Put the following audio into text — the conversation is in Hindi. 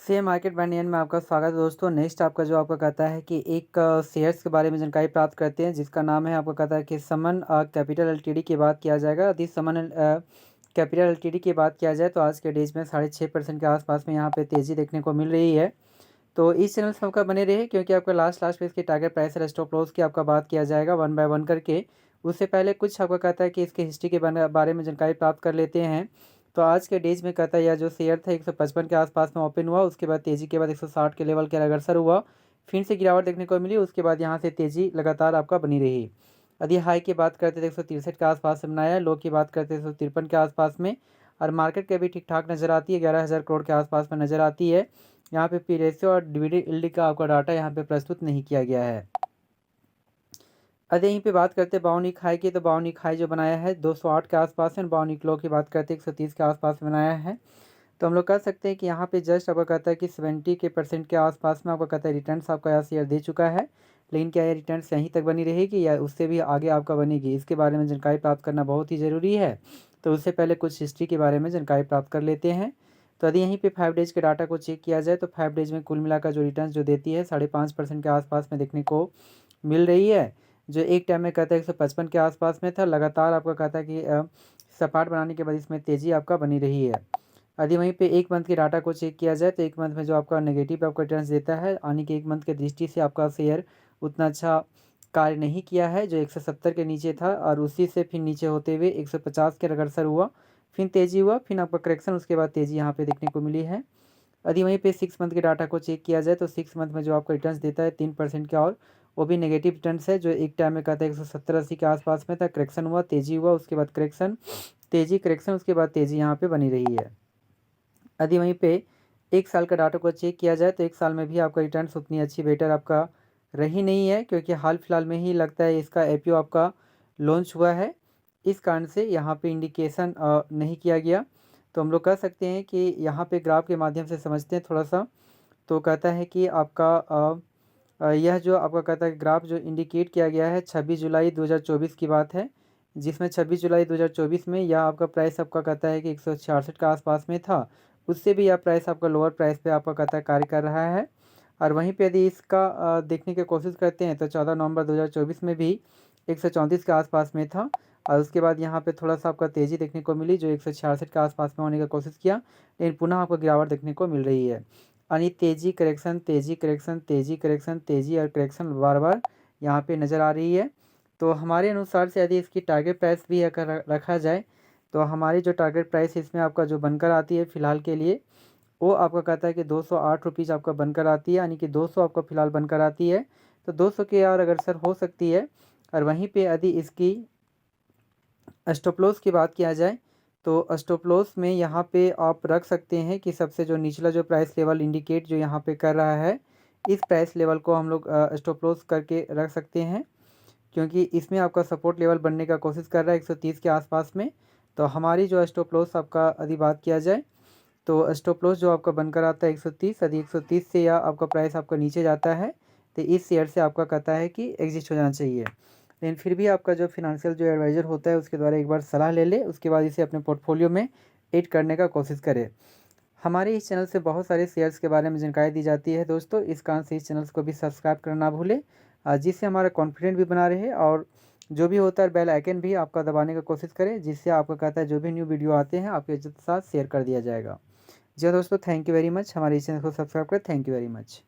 शेयर मार्केट बैंडियन में आपका स्वागत है दोस्तों। नेक्स्ट आपका जो आपका कहता है कि एक शेयर्स के बारे में जानकारी प्राप्त करते हैं, जिसका नाम है आपका कहता है कि समन कैपिटल एलटीडी की बात किया जाएगा। यदि समन कैपिटल एलटीडी की बात किया जाए तो आज के डेज में 6.5% के आसपास में यहाँ पे तेज़ी देखने को मिल रही है। तो इस चैनल से आपका बने रहे, क्योंकि आपका लास्ट पे इसकी टारगेट प्राइस और स्टॉप लॉस की आपका बात किया जाएगा वन बाय वन करके। उससे पहले कुछ आपका कहता है कि इसकी हिस्ट्री के बारे में जानकारी प्राप्त कर लेते हैं। तो आज के डेज में कहता है यह जो शेयर था 155 के आसपास में ओपन हुआ, उसके बाद तेज़ी के बाद 160 के लेवल के अग्रसर हुआ, फिर से गिरावट देखने को मिली, उसके बाद यहाँ से तेज़ी लगातार आपका बनी रही। यदि हाई की बात करते तो 163 के आसपास से बनाया, लो की बात करते 153 के आसपास में, और मार्केट के भी ठीक ठाक नज़र आती है, 11,000 करोड़ के आसपास में नज़र आती है। यहाँ पे पी रेशियो और डिविडेंड यील्ड का आपका डाटा यहाँ पे प्रस्तुत नहीं किया गया है। यदि यहीं पे बात करते हैं बाउनिक हाई की, तो बाउनिक हाई जो बनाया है 208 के आसपास है। बाउनिक लो की बात करते हैं 130 के आसपास बनाया है। तो हम लोग कह सकते हैं कि यहाँ पे जस्ट आपका कहता है कि 70% के आसपास में आपका कहता है रिटर्न्स आपका यहाँ शेयर दे चुका है। लेकिन क्या ये रिटर्न्स यहीं तक बनी रहेगी या उससे भी आगे आपका बनेगी, इसके बारे में जानकारी प्राप्त करना बहुत ही ज़रूरी है। तो उससे पहले कुछ हिस्ट्री के बारे में जानकारी प्राप्त कर लेते हैं। तो यदि यहीं पे 5 डेज के डाटा को चेक किया जाए तो 5 डेज में कुल मिलाकर जो रिटर्न्स जो देती है 5.5% के आसपास में देखने को मिल रही है। जो एक टाइम में कहता है 155 के आसपास में था, लगातार आपका कहता है कि सपाट बनाने के बाद इसमें तेज़ी आपका बनी रही है। यदि वहीं पे एक मंथ के डाटा को चेक किया जाए तो एक मंथ में जो आपका नेगेटिव आपका रिटर्न्स देता है, यानी कि एक मंथ की दृष्टि से आपका शेयर उतना अच्छा कार्य नहीं किया है। जो 170 के नीचे था और उसी से फिर नीचे होते हुए 150 के अग्रसर हुआ, फिर तेज़ी हुआ, फिर आपका करेक्शन, उसके बाद तेज़ी यहाँ पे देखने को मिली है। यदि वहीं पे 6 मंथ के डाटा को चेक किया जाए तो 6 मंथ में जो आपका रिटर्न्स देता है 3% का, और वो भी नेगेटिव रिटर्न्स है। जो एक टाइम में कहता है 170-80 के आसपास में था, करेक्शन हुआ, तेज़ी हुआ, उसके बाद करेक्शन, तेज़ी, करेक्शन, उसके बाद तेज़ी यहाँ पे बनी रही है। यदि वहीं पे 1 साल का डाटा को चेक किया जाए तो 1 साल में भी आपका रिटर्न्स उतनी अच्छी बेटर आपका रही नहीं है, क्योंकि हाल फिलहाल में ही लगता है इसका आईपीओ आपका लॉन्च हुआ है। इस कारण से यहाँ पे इंडिकेशन नहीं किया गया। तो हम लोग कह सकते हैं कि यहाँ पे ग्राफ के माध्यम से समझते हैं थोड़ा-सा। तो कहता है कि आपका यह जो आपका कहता है ग्राफ जो इंडिकेट किया गया है 26 जुलाई 2024 की बात है, जिसमें 26 जुलाई 2024 में यह आपका प्राइस आपका कहता है कि 166 के आसपास में था। उससे भी यह प्राइस आपका लोअर प्राइस पे आपका कहता है कार्य कर रहा है। और वहीं पे यदि इसका देखने की कोशिश करते हैं तो 14 नवंबर 2024 में भी 134 के आसपास में था, और उसके बाद यहाँ पे थोड़ा-सा आपका तेज़ी देखने को मिली, जो 166 के आसपास में होने की कोशिश किया, लेकिन पुनः आपको गिरावट देखने को मिल रही है। यानी तेज़ी, करेक्शन, तेज़ी, करेक्शन, तेज़ी, करेक्शन, तेज़ी और करेक्शन बार-बार यहाँ पे नज़र आ रही है। तो हमारे अनुसार से यदि इसकी टारगेट प्राइस भी अगर रखा जाए तो हमारी जो टारगेट प्राइस इसमें आपका जो बनकर आती है फ़िलहाल के लिए, वो आपका कहता है कि 208 रुपीज़ आपका बनकर आती है, यानी कि 200 आपका फ़िलहाल बनकर आती है। तो 200 के और अग्रसर हो सकती है। और वहीं पे यदि इसकी स्टॉप लॉस की बात किया जाए तो स्टॉप लॉस में यहाँ पे आप रख सकते हैं कि सबसे जो निचला जो प्राइस लेवल इंडिकेट जो यहाँ पे कर रहा है, इस प्राइस लेवल को हम लोग स्टॉप लॉस करके रख सकते हैं, क्योंकि इसमें आपका सपोर्ट लेवल बनने का कोशिश कर रहा है 130 के आसपास में। तो हमारी जो स्टॉप लॉस आपका यदि बात किया जाए तो स्टॉप लॉस जो आपका बनकर आता है 130, यदि 130 से या आपका प्राइस आपका नीचे जाता है तो इस शेयर से आपका कहता है कि एग्जिट हो जाना चाहिए। लेकिन फिर भी आपका जो फिनंशियल जो एडवाइज़र होता है उसके द्वारा एक बार सलाह ले ले, उसके बाद इसे अपने पोर्टफोलियो में ऐड करने का कोशिश करें। हमारे इस चैनल से बहुत सारे शेयर्स के बारे में जानकारी दी जाती है दोस्तों, इस कारण से इस चैनल को भी सब्सक्राइब करना ना भूलें, जिससे हमारा कॉन्फिडेंट भी बना रहे, और जो भी होता है बेल आइकन भी आपका दबाने का कोशिश करें, जिससे आपका कहता है जो भी न्यू वीडियो आते हैं आपके साथ शेयर कर दिया जाएगा। जी हाँ दोस्तों, थैंक यू वेरी मच। हमारे इस चैनल को सब्सक्राइब करें। Thank you very much.